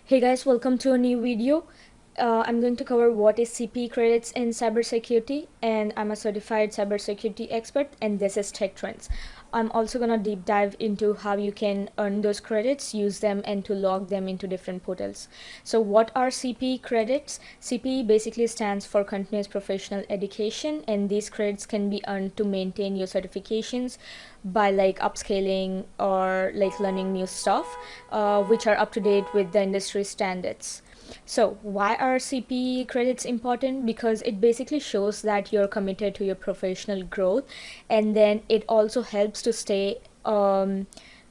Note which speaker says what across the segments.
Speaker 1: Hey guys, welcome to a new video. I'm going to cover what is CPE credits in cybersecurity, and I'm a certified cybersecurity expert, and this is Tech Trends. I'm also going to deep dive into how you can earn those credits, use them, and to log them into different portals. So what are CPE credits? CPE basically stands for Continuous Professional Education, and these credits can be earned to maintain your certifications by like upscaling or like learning new stuff, which are up to date with the industry standards. So why are CPE credits important? Because it basically shows that you're committed to your professional growth, and then it also helps to stay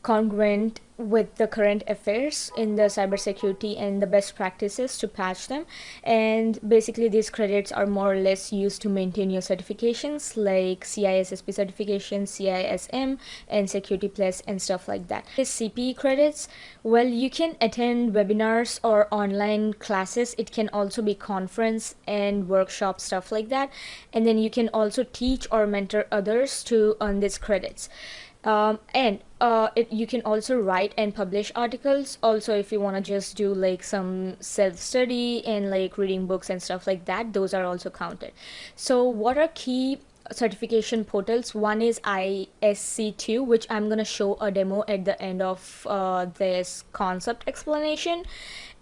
Speaker 1: congruent with the current affairs in the cybersecurity and the best practices to patch them. And basically these credits are more or less used to maintain your certifications like CISSP certification, CISM, and Security Plus and stuff like that. These CPE credits, well, you can attend webinars or online classes. It can also be conference and workshop stuff like that, and then you can also teach or mentor others to earn these credits. You can also write and publish articles also if you want to just do like some self-study and like reading books and stuff like that. Those are also counted. So what are key certification portals? One is ISC2, which I'm going to show a demo at the end of this concept explanation.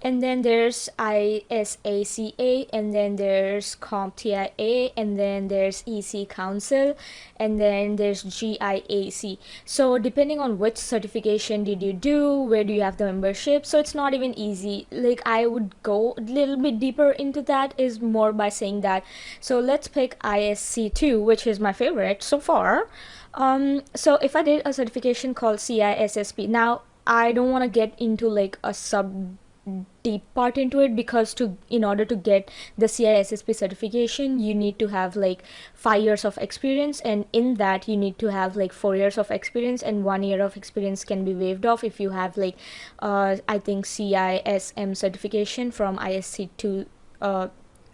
Speaker 1: And then there's ISACA, and then there's CompTIA, and then there's EC Council, and then there's GIAC. So depending on which certification did you do, where do you have the membership, so it's not even easy. Like I would go a little bit deeper into that is more by saying that. So let's pick ISC2, which is my favorite so far. So if I did a certification called CISSP, now I don't want to get into like a deep part into it, because in order to get the CISSP certification you need to have like 5 years of experience, and in that you need to have like 4 years of experience, and 1 year of experience can be waived off if you have like I think CISM certification from ISC2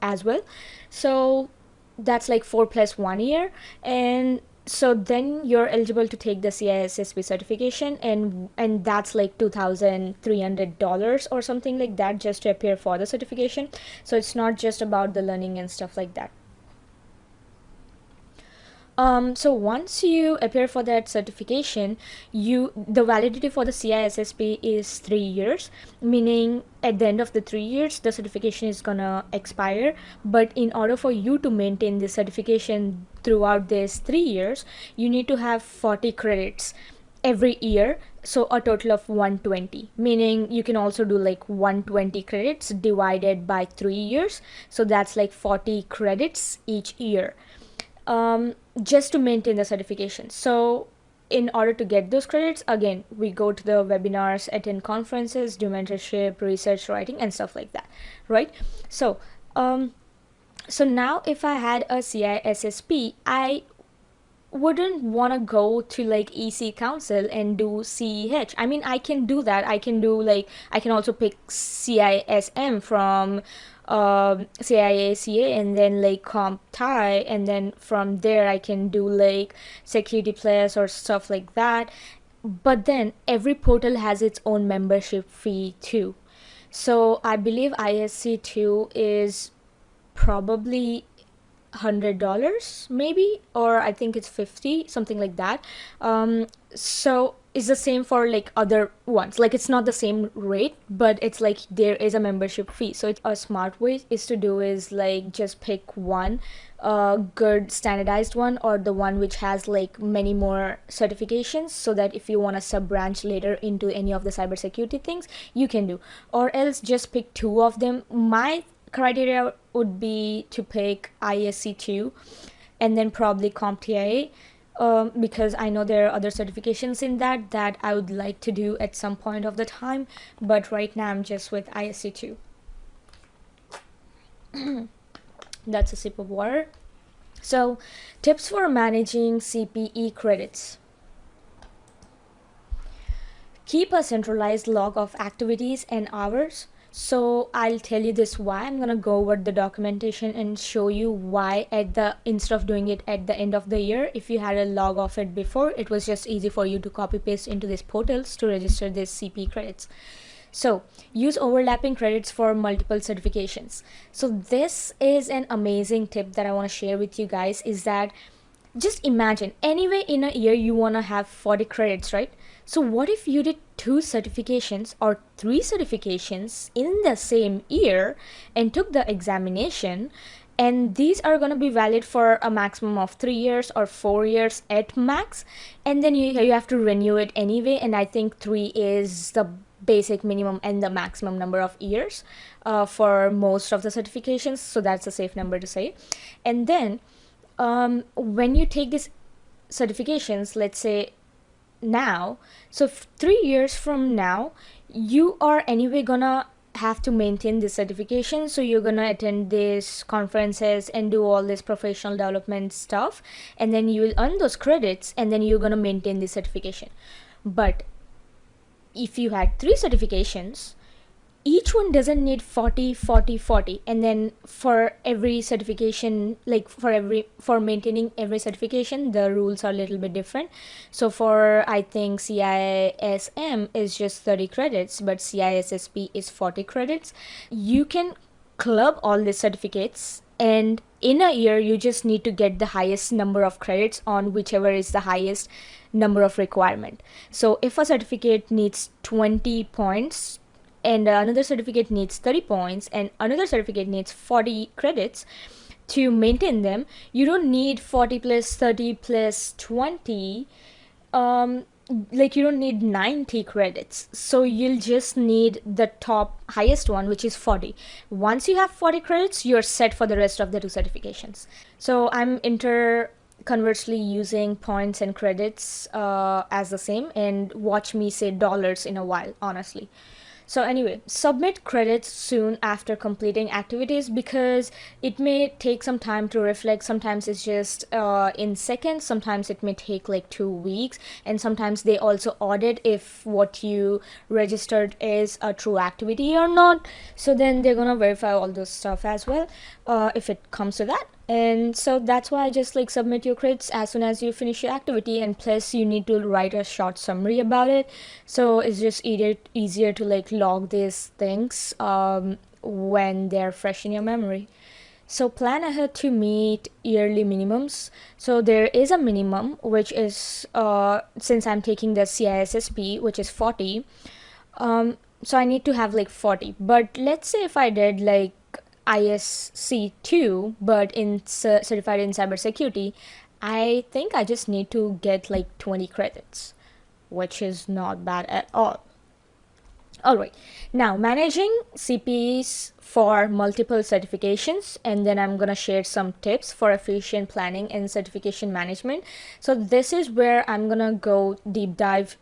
Speaker 1: as well. So that's like 4 plus 1 year, and so then you're eligible to take the CISSP certification, and that's like $2,300 or something like that just to appear for the certification. So it's not just about the learning and stuff like that. So once you appear for that certification, the validity for the CISSP is 3 years, meaning at the end of the 3 years the certification is gonna expire. But in order for you to maintain this certification throughout these 3 years, you need to have 40 credits every year, so a total of 120, meaning you can also do like 120 credits divided by 3 years, so that's like 40 credits each year, just to maintain the certification. So in order to get those credits, again, we go to the webinars, attend conferences, do mentorship, research writing, and stuff like that, right? So so now if I had a CISSP, I wouldn't want to go to like EC Council and do CEH. I mean, I can do that. I can also pick CISM from CIACA, and then like CompTIA, and then from there I can do like Security Plus or stuff like that. But then every portal has its own membership fee too. So I believe ISC2 is probably $100 maybe, or I think it's 50, something like that. So it's the same for like other ones, like it's not the same rate, but it's like there is a membership fee. So it's a smart way is to do is like just pick one good standardized one, or the one which has like many more certifications, so that if you want to sub branch later into any of the cybersecurity things you can do, or else just pick 2 of them. My criteria would be to pick ISC2 and then probably CompTIA, because I know there are other certifications in that I would like to do at some point of the time, but right now I'm just with ISC2. That's a sip of water. So tips for managing CPE credits: keep a centralized log of activities and hours. So I'll tell you this why. I'm gonna go over the documentation and show you why instead of doing it at the end of the year, if you had a log of it before, it was just easy for you to copy paste into these portals to register these CP credits. So use overlapping credits for multiple certifications. So this is an amazing tip that I want to share with you guys, is that just imagine, anyway in a year you want to have 40 credits, right? So what if you did 2 certifications or 3 certifications in the same year and took the examination, and these are going to be valid for a maximum of 3 years or 4 years at max, and then you have to renew it anyway, and I think 3 is the basic minimum and the maximum number of years for most of the certifications, so that's a safe number to say. And then when you take these certifications, let's say now, so 3 years from now, you are anyway gonna have to maintain this certification, so you're gonna attend these conferences and do all this professional development stuff, and then you will earn those credits, and then you're gonna maintain this certification. But if you had 3 certifications, each one doesn't need 40 40 40, and then for every certification, like for maintaining every certification, the rules are a little bit different. So for, I think, CISM is just 30 credits, but CISSP is 40 credits. You can club all the certificates, and in a year you just need to get the highest number of credits on whichever is the highest number of requirement. So if a certificate needs 20 points and another certificate needs 30 points and another certificate needs 40 credits to maintain them, you don't need 40 plus 30 plus 20, like you don't need 90 credits. So you'll just need the top highest one, which is 40. Once you have 40 credits, you're set for the rest of the 2 certifications. So I'm conversely using points and credits as the same, and watch me say dollars in a while, honestly. So anyway, submit credits soon after completing activities, because it may take some time to reflect. Sometimes it's just in seconds, sometimes it may take like 2 weeks, and sometimes they also audit if what you registered is a true activity or not. So then they're gonna verify all those stuff as well if it comes to that. And so that's why I just like submit your credits as soon as you finish your activity, and plus you need to write a short summary about it, so it's just easier to like log these things when they're fresh in your memory. So plan ahead to meet yearly minimums. So there is a minimum, which is since I'm taking the CISSP, which is 40, so I need to have like 40. But let's say if I did like ISC2 but in certified in cybersecurity, I think I just need to get like 20 credits, which is not bad at all. Alright, now managing CPEs for multiple certifications, and then I'm gonna share some tips for efficient planning and certification management. So this is where I'm gonna go deep dive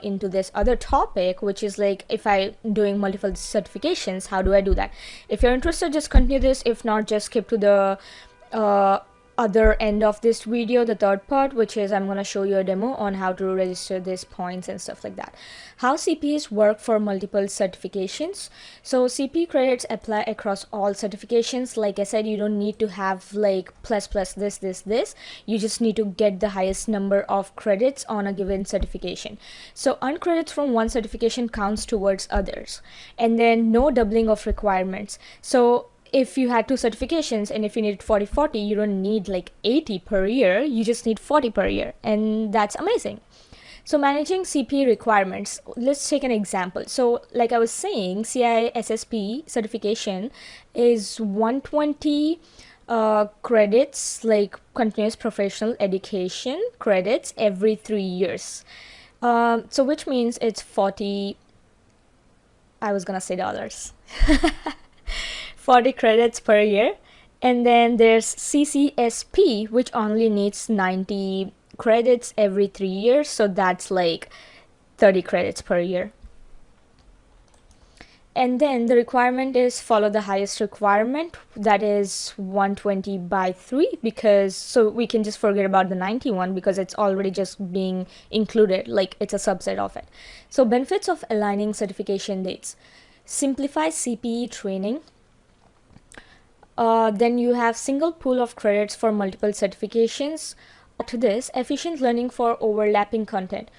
Speaker 1: into this other topic, which is like, if I'm doing multiple certifications, how do I do that? If you're interested, just continue this. If not, just skip to the other end of this video, the third part, which is I'm going to show you a demo on how to register these points and stuff like that. How CPEs work for multiple certifications. So CPE credits apply across all certifications. Like I said, you don't need to have like plus this. You just need to get the highest number of credits on a given certification. So earned credits from one certification counts towards others, and then no doubling of requirements. So if you had 2 certifications and if you need 40, you don't need like 80 per year, you just need 40 per year, and that's amazing. So managing CPE requirements, let's take an example. So like I was saying, CISSP certification is 120 credits, like continuous professional education credits every 3 years. So which means it's 40, I was gonna say dollars. 40 credits per year. And then there's CCSP, which only needs 90 credits every 3 years, so that's like 30 credits per year. And then the requirement is follow the highest requirement, that is 120 by 3, because so we can just forget about the 91 because it's already just being included, like it's a subset of it. So benefits of aligning certification dates: simplify CPE training. Then you have single pool of credits for multiple certifications. To this, efficient learning for overlapping content.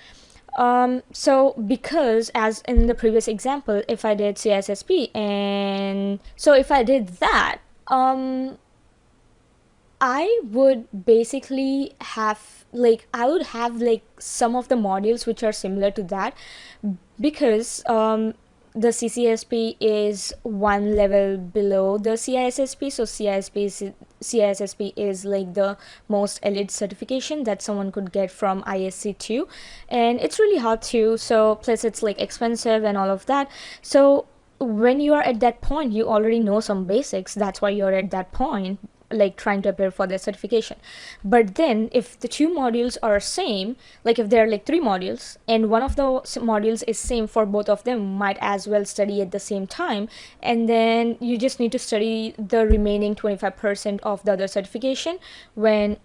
Speaker 1: So because as in the previous example, if I did CISSP, and so if I did that, I would basically have I would have like some of the modules which are similar to that, because the CCSP is one level below the CISSP. So CISSP is like the most elite certification that someone could get from ISC2, and it's really hard too. So plus it's like expensive and all of that. So when you are at that point, you already know some basics. That's why you're at that point, like trying to appear for their certification. But then if the two modules are same, like if there are like three modules and one of the modules is same for both of them, might as well study at the same time, and then you just need to study the remaining 25% of the other certification when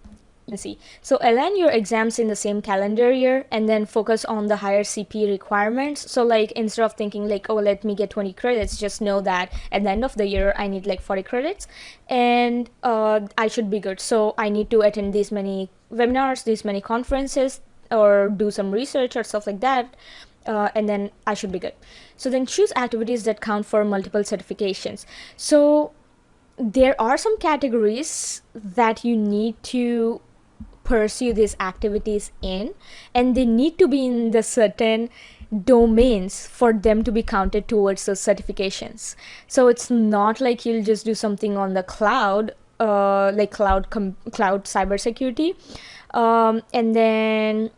Speaker 1: see. So align your exams in the same calendar year and then focus on the higher CPE requirements. So like instead of thinking like, oh, let me get 20 credits, just know that at the end of the year I need like 40 credits, and I should be good. So I need to attend these many webinars, these many conferences, or do some research or stuff like that. And then I should be good. So then choose activities that count for multiple certifications. So there are some categories that you need to pursue these activities in, and they need to be in the certain domains for them to be counted towards those certifications. So it's not like you'll just do something on the cloud, like cloud cybersecurity, and then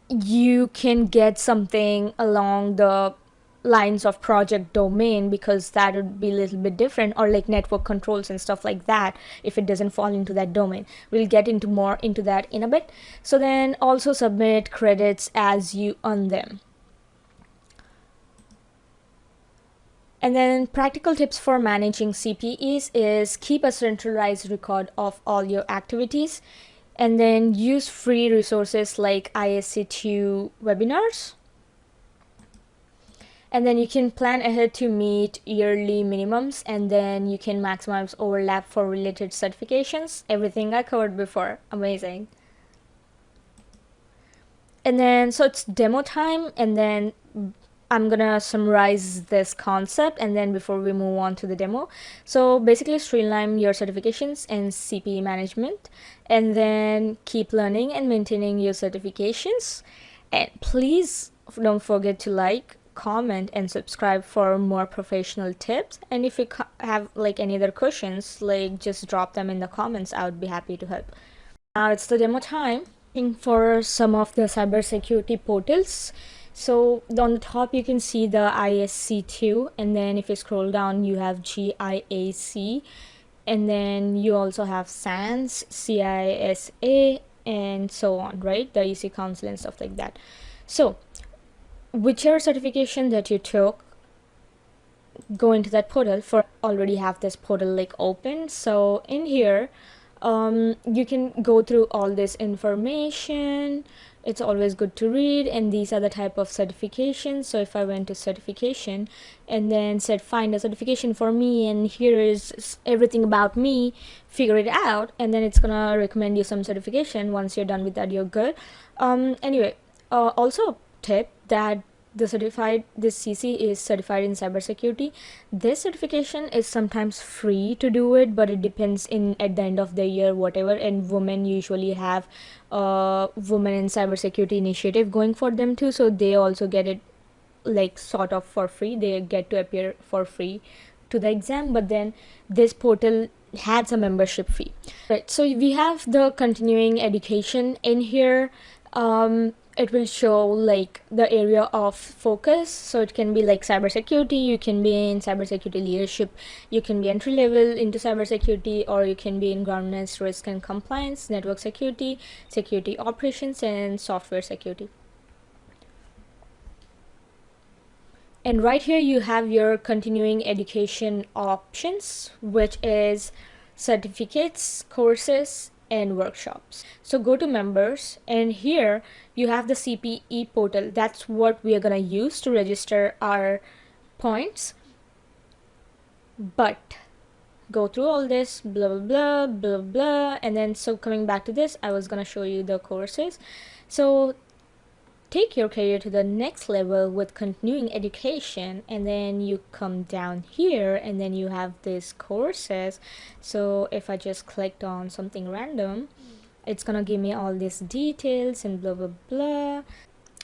Speaker 1: you can get something along the lines of project domain, because that would be a little bit different, or like network controls and stuff like that if it doesn't fall into that domain. We'll get into more into that in a bit. So then also submit credits as you earn them. And then practical tips for managing CPEs is keep a centralized record of all your activities, and then use free resources like ISC2 webinars. And then you can plan ahead to meet yearly minimums, and then you can maximize overlap for related certifications. Everything I covered before. Amazing. And then so it's demo time, and then I'm gonna summarize this concept, and then before we move on to the demo. So basically streamline your certifications and CPE management, and then keep learning and maintaining your certifications. And please don't forget to like, comment, and subscribe for more professional tips. And if you have like any other questions, like just drop them in the comments. I would be happy to help. Now it's the demo time for some of the cybersecurity portals. So on the top you can see the ISC2, and then if you scroll down you have GIAC, and then you also have SANS, CISA, and so on, right? The EC Council and stuff like that. So whichever certification that you took, go into that portal. For already have this portal like open. So in here you can go through all this information. It's always good to read, and these are the type of certifications. So if I went to certification and then said find a certification for me, and here is everything about me, figure it out, and then it's gonna recommend you some certification. Once you're done with that, you're good. Anyway, also tip that this CC is certified in cybersecurity. This certification is sometimes free to do it, but it depends in at the end of the year, whatever. And women usually have women in cybersecurity initiative going for them too, so they also get it like sort of for free. They get to appear for free to the exam, but then this portal has a membership fee. Right, so we have the continuing education in here. It will show like the area of focus. So it can be like cybersecurity, you can be in cybersecurity leadership, you can be entry level into cybersecurity, or you can be in governance, risk and compliance, network security, security operations, and software security. And right here you have your continuing education options, which is certificates, courses, and workshops. So go to members, and here you have the CPE portal. That's what we are gonna use to register our points. But go through all this blah blah blah blah blah, and then so coming back to this, I was gonna show you the courses. So take your career to the next level with continuing education, and then you come down here and then you have these courses. So if I just clicked on something random, it's gonna give me all these details and blah blah blah.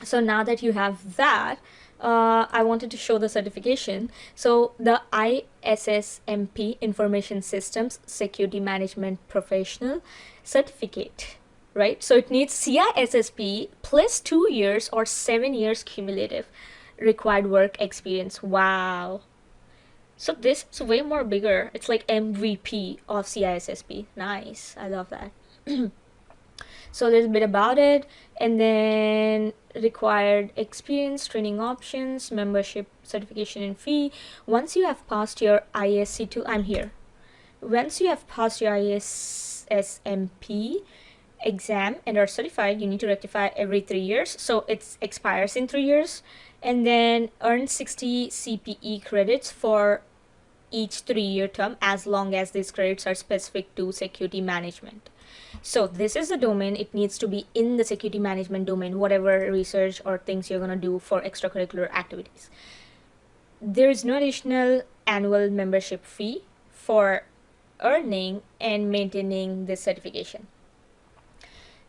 Speaker 1: So now that you have that, I wanted to show the certification. So the ISSMP, Information Systems Security Management Professional Certificate, right? So it needs CISSP plus 2 years or 7 years cumulative required work experience. Wow. So this is way more bigger. It's like MVP of CISSP. Nice. I love that. So a little bit about it, and then required experience, training options, membership, certification and fee. Once you have passed your ISC2, I'm here. Once you have passed your ISSMP exam and are certified, you need to rectify every 3 years. So it expires in 3 years, and then earn 60 CPE credits for each 3-year term, as long as these credits are specific to security management. So this is the domain. It needs to be in the security management domain, whatever research or things you're going to do for extracurricular activities. There is no additional annual membership fee for earning and maintaining this certification.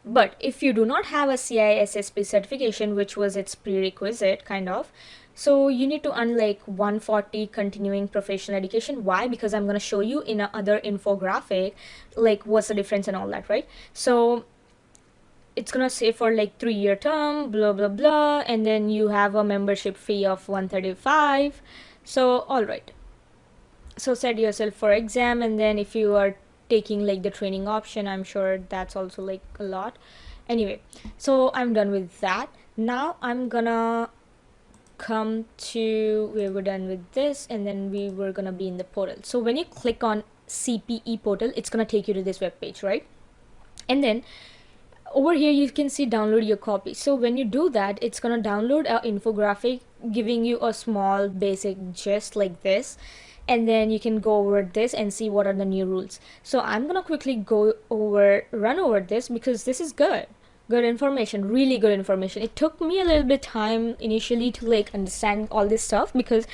Speaker 1: But if you do not have a CISSP certification, which was its prerequisite kind of, so you need to earn like 140 continuing professional education. Why? Because I'm going to show you in another infographic like what's the difference and all that, right? So it's going to say for like 3-year term, blah blah blah, and then you have a membership fee of 135. So all right, so set yourself for exam, and then if you are taking like the training option, I'm sure that's also like a lot. Anyway, so I'm done with that. Now I'm gonna come to where we're done with this, and then we were gonna be in the portal. So when you click on CPE Portal, it's gonna take you to this web page, right? And then over here you can see download your copy. So when you do that, it's gonna download an infographic giving you a small basic gist like this, and then you can go over this and see what are the new rules. So I'm gonna quickly run over this because this is good information, really good information. It took me a little bit time initially to like understand all this stuff, because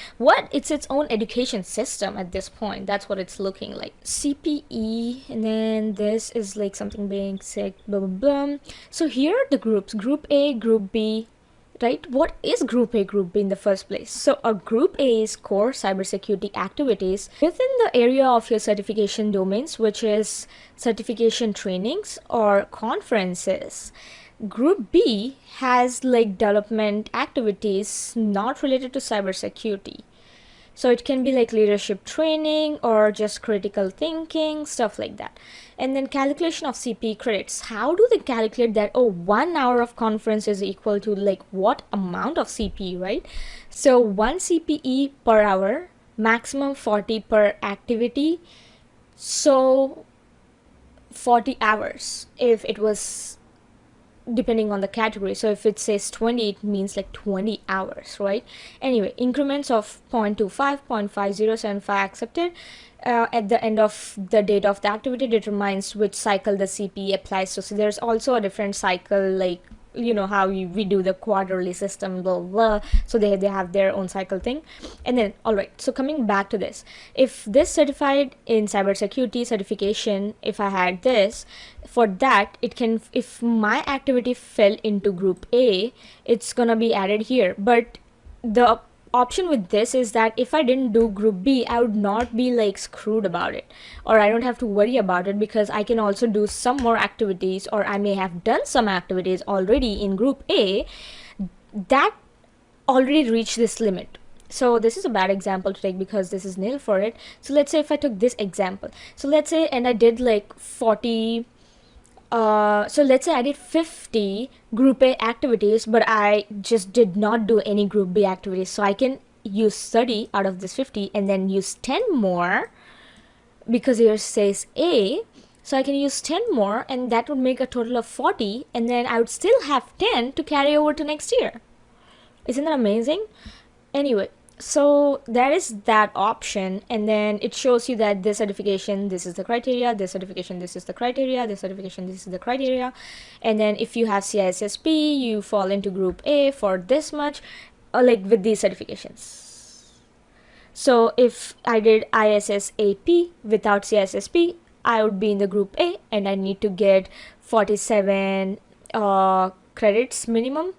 Speaker 1: it's its own education system at this point. That's what it's looking like. CPE, and then this is like something basic, blah blah blah. So here are the groups: group A, group B, right? What is group A, group B in the first place? So a group A is core cybersecurity activities within the area of your certification domains, which is certification trainings or conferences. Group B has like development activities not related to cybersecurity. So it can be like leadership training or just critical thinking, stuff like that. And then calculation of CPE credits. How do they calculate that? Oh, 1 hour of conference is equal to like what amount of CPE, right? So 1 CPE per hour, maximum 40 per activity. So 40 hours if it was depending on the category. So if it says 20, it means like 20 hours, right? Anyway, increments of 0.25, 0.5075 accepted. At the end of the date of the activity determines which cycle the CPE applies to. So there's also a different cycle, like you know how we do the quarterly system, blah blah. So they have their own cycle thing. And then all right, so coming back to this, if this certified in cybersecurity certification, if I had this, for that it can, if my activity fell into group A, it's gonna be added here. But the option with this is that if I didn't do group B, I would not be like screwed about it, or I don't have to worry about it, because I can also do some more activities, or I may have done some activities already in group A that already reach this limit. So this is a bad example to take because this is nil for it. So let's say if I took this example, so let's say, and I did like 40 so let's say I did 50 group A activities, but I just did not do any group B activities. So I can use 30 out of this 50 and then use 10 more, because here says A. So I can use 10 more, and that would make a total of 40, and then I would still have 10 to carry over to next year. Isn't that amazing? Anyway, So there is that option, and then it shows you that this certification, this is the criteria, this certification, this is the criteria, this certification, this is the criteria. And then if you have CISSP, you fall into group A for this much, like with these certifications. So if I did ISSAP without CISSP, I would be in the group A, and I need to get 47 credits minimum,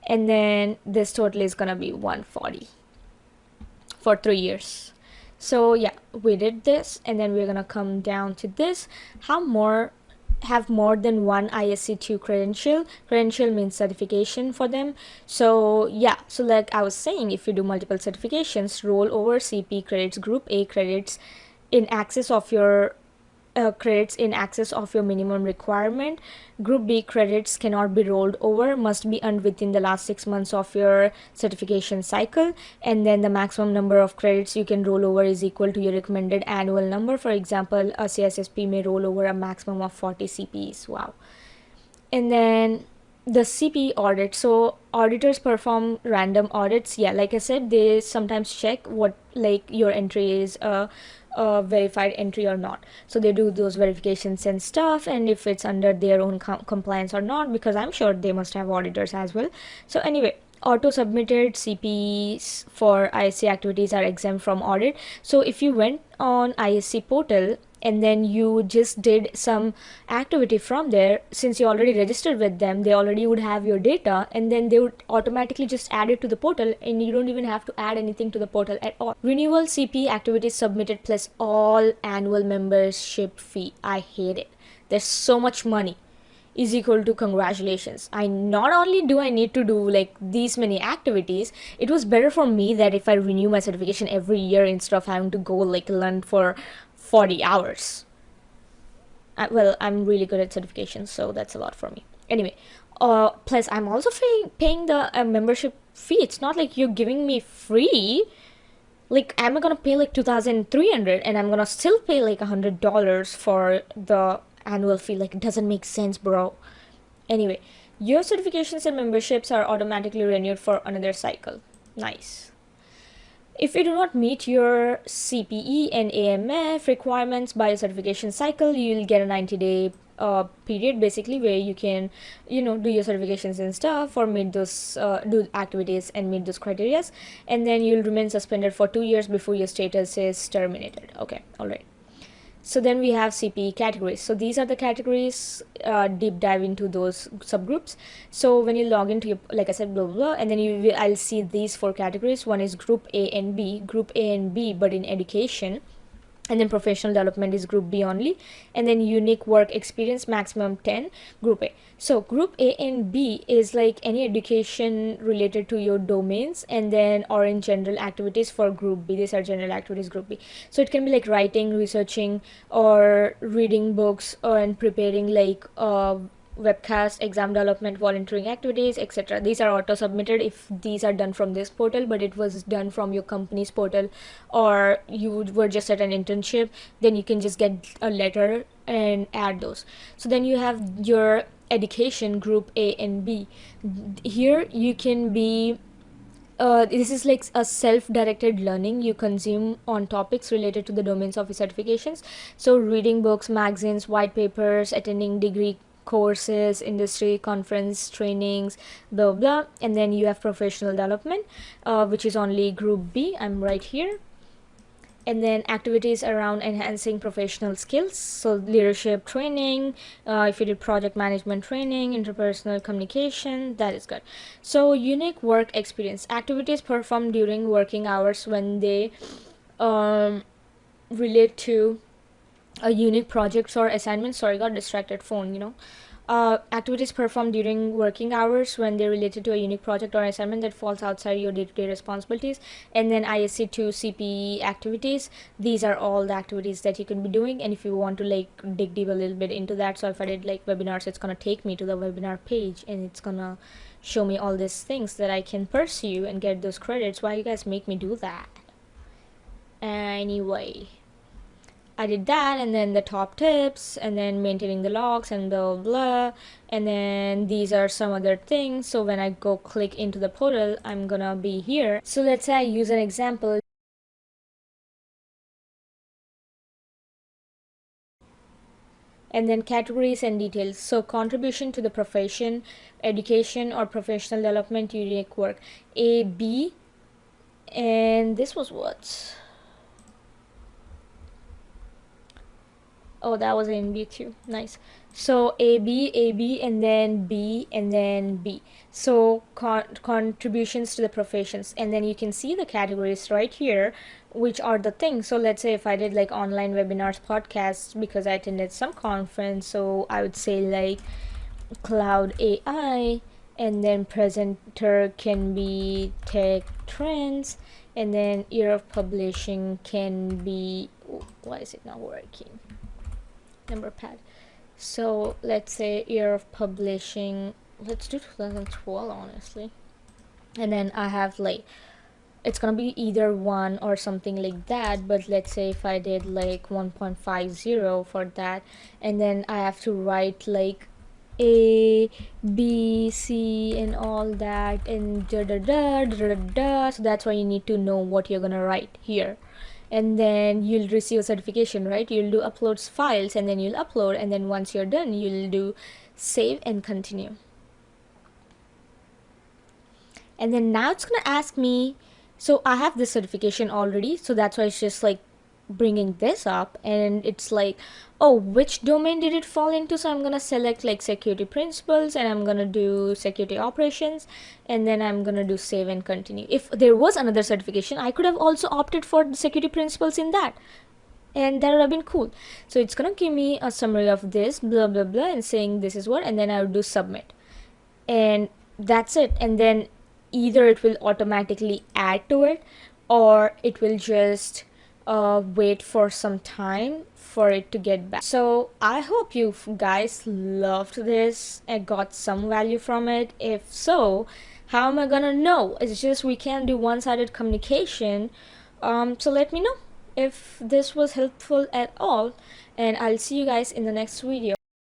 Speaker 1: and then this total is gonna be 140 for 3 years. So yeah, we did this, and then we're gonna come down to this. Have more than one ISC2 credential. Credential means certification for them. So yeah, so like I was saying, if you do multiple certifications, roll over CP credits, group A credits in excess of your credits in excess of your minimum requirement. Group B credits cannot be rolled over, must be earned within the last 6 months of your certification cycle, and then the maximum number of credits you can roll over is equal to your recommended annual number. For example, a CSSP may roll over a maximum of 40 CPEs. Wow. And then the CPE audit. So auditors perform random audits. Yeah, like I said, they sometimes check what like your entry is a verified entry or not. So they do those verifications and stuff, and if it's under their own compliance or not, because I'm sure they must have auditors as well. So anyway, auto submitted CPEs for ISC activities are exempt from audit. So if you went on ISC portal and then you just did some activity from there, since you already registered with them, they already would have your data, and then they would automatically just add it to the portal, and you don't even have to add anything to the portal at all. Renewal CP activities submitted plus all annual membership fee. I hate it. There's so much money is equal to congratulations. I not only do I need to do like these many activities, it was better for me that if I renew my certification every year instead of having to go like learn for 40 hours. Well, I'm really good at certifications, so that's a lot for me. Anyway, plus I'm also paying the membership fee. It's not like you're giving me free. Like, am I gonna pay like 2,300 and I'm gonna still pay like $100 for the annual fee? Like, it doesn't make sense, bro. Anyway, your certifications and memberships are automatically renewed for another cycle. Nice. If you do not meet your CPE and AMF requirements by a certification cycle, you'll get a 90-day period basically where you can do your certifications and stuff, or meet those do activities and meet those criteria, and then you'll remain suspended for 2 years before your status is terminated. Okay, all right. So then we have CPE categories. So these are the categories, deep dive into those subgroups. So when you log into your, like I said, blah, blah, blah, and then I'll see these 4 categories. One is group A and B, but in education. And then professional development is group B only, and then unique work experience maximum 10, group A. So group A and B is like any education related to your domains, and then or in general activities for group B. These are general activities, group B. So it can be like writing, researching, or reading books, and preparing like webcast, exam development, volunteering activities, etc. These are auto submitted if these are done from this portal, but it was done from your company's portal, or you were just at an internship, then you can just get a letter and add those. So then you have your education, group A and B. Here you can be this is like a self-directed learning you consume on topics related to the domains of your certifications. So reading books, magazines, white papers, attending degree courses, industry conference trainings, blah blah. And then you have professional development, which is only group B. I'm right here. And then activities around enhancing professional skills, so leadership training, if you did project management training, interpersonal communication, that is good. So unique work experience, activities performed during working hours when they relate to a unique projects or assignments. Sorry, got distracted, phone. Activities performed during working hours when they're related to a unique project or assignment that falls outside your day-to-day responsibilities. And then ISC2 CPE activities, these are all the activities that you can be doing. And if you want to like dig deep a little bit into that, so if I did like webinars, it's gonna take me to the webinar page, and it's gonna show me all these things that I can pursue and get those credits. Why you guys make me do that? Anyway, I did that, and then the top tips, and then maintaining the logs, and blah blah blah, and then these are some other things. So when I go click into the portal, I'm gonna be here. So let's say I use an example. And then categories and details. So contribution to the profession, education or professional development, unique work. A, B, and this was what? Oh, that was in B too. Nice. So A B, and then B, and then B. So contributions to the professions, and then you can see the categories right here, which are the things. So let's say if I did like online webinars, podcasts, because I attended some conference, so I would say like cloud AI, and then presenter can be tech trends, and then year of publishing can be, why is it not working? Number pad. So let's say year of publishing, let's do 2012 honestly, and then I have like, it's gonna be either one or something like that, but let's say if I did like 1.50 for that, and then I have to write like A, B, C, and all that, and da da da da da da. So that's why you need to know what you're gonna write here. And then you'll receive a certification, right? You'll do uploads files, and then you'll upload, and then once you're done, you'll do save and continue. And then now it's gonna ask me, so I have this certification already, so that's why it's just like bringing this up, and it's like, oh, which domain did it fall into? So I'm gonna select like security principles, and I'm gonna do security operations, and then I'm gonna do save and continue. If there was another certification, I could have also opted for the security principles in that, and that would have been cool. So it's gonna give me a summary of this blah blah blah, and saying this is what, and then I would do submit, and that's it. And then either it will automatically add to it, or it will just wait for some time for it to get back. So I hope you guys loved this and got some value from it. If so, how am I gonna know? It's just we can't do one-sided communication. So let me know if this was helpful at all, and I'll see you guys in the next video.